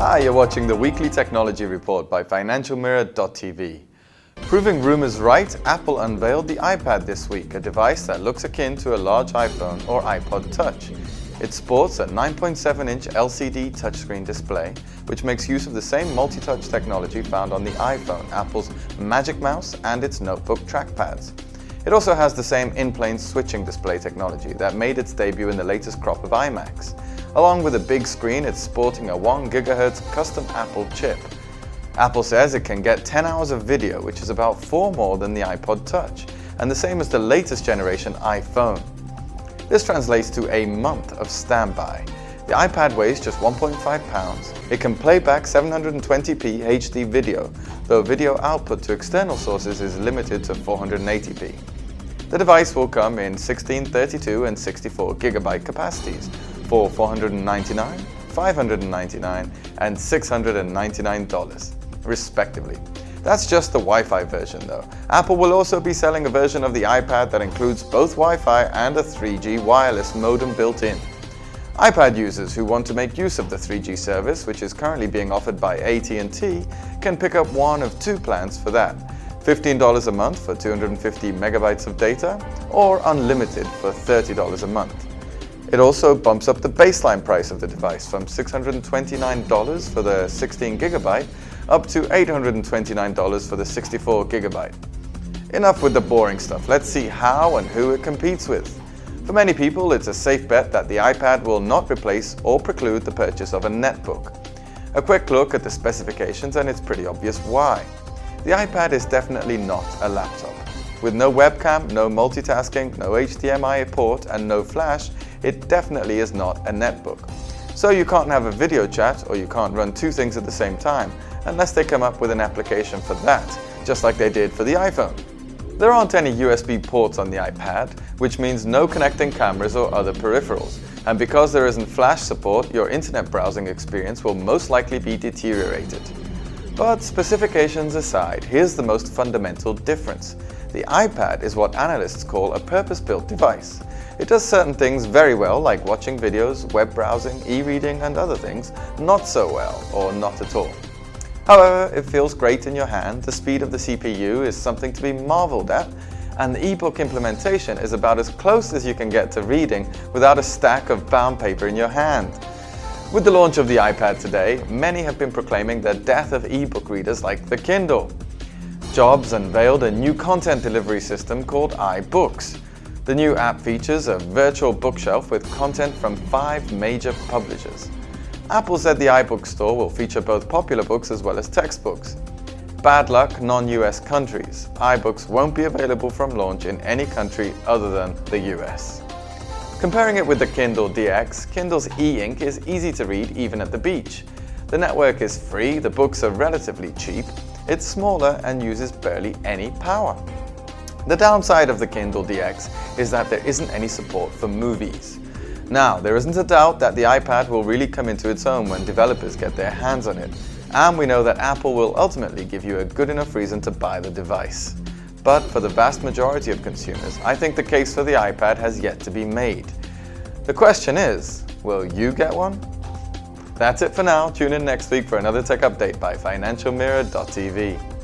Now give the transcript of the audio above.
Hi, you're watching the weekly technology report by FinancialMirror.tv. Proving rumors right, Apple unveiled the iPad this week, a device that looks akin to a large iPhone or iPod Touch. It sports a 9.7-inch LCD touchscreen display, which makes use of the same multi-touch technology found on the iPhone, Apple's Magic Mouse, and its notebook trackpads. It also has the same in-plane switching display technology that made its debut in the latest crop of iMacs. Along with a big screen, it's sporting a 1 GHz custom Apple chip. Apple says it can get 10 hours of video, which is about 4 more than the iPod Touch, and the same as the latest generation iPhone. This translates to a month of standby. The iPad weighs just 1.5 pounds. It can play back 720p HD video, though video output to external sources is limited to 480p. The device will come in 16, 32 and 64 GB capacities for $499, $599 and $699, respectively. That's just the Wi-Fi version though. Apple will also be selling a version of the iPad that includes both Wi-Fi and a 3G wireless modem built in. iPad users who want to make use of the 3G service, which is currently being offered by AT&T, can pick up one of two plans for that. $15 a month for 250 megabytes of data, or unlimited for $30 a month. It also bumps up the baseline price of the device from $629 for the 16 GB up to $829 for the 64 GB. Enough with the boring stuff, let's see how and who it competes with. For many people, it's a safe bet that the iPad will not replace or preclude the purchase of a netbook. A quick look at the specifications and it's pretty obvious why. The iPad is definitely not a laptop. With no webcam, no multitasking, no HDMI port and no flash, it definitely is not a netbook. So you can't have a video chat or you can't run two things at the same time unless they come up with an application for that, just like they did for the iPhone. There aren't any USB ports on the iPad, which means no connecting cameras or other peripherals. And because there isn't flash support, your internet browsing experience will most likely be deteriorated. But specifications aside, here's the most fundamental difference. The iPad is what analysts call a purpose-built device. It does certain things very well, like watching videos, web browsing, e-reading and other things, not so well, or not at all. However, it feels great in your hand, the speed of the CPU is something to be marveled at, and the ebook implementation is about as close as you can get to reading without a stack of bound paper in your hand. With the launch of the iPad today, many have been proclaiming the death of ebook readers like the Kindle. Jobs unveiled a new content delivery system called iBooks. The new app features a virtual bookshelf with content from 5 major publishers. Apple said the iBook store will feature both popular books as well as textbooks. Bad luck, non-US countries. iBooks won't be available from launch in any country other than the US. Comparing it with the Kindle DX, Kindle's e-ink is easy to read even at the beach. The network is free, the books are relatively cheap, it's smaller and uses barely any power. The downside of the Kindle DX is that there isn't any support for movies. Now, there isn't a doubt that the iPad will really come into its own when developers get their hands on it, and we know that Apple will ultimately give you a good enough reason to buy the device. But for the vast majority of consumers, I think the case for the iPad has yet to be made. The question is, will you get one? That's it for now. Tune in next week for another tech update by FinancialMirror.tv.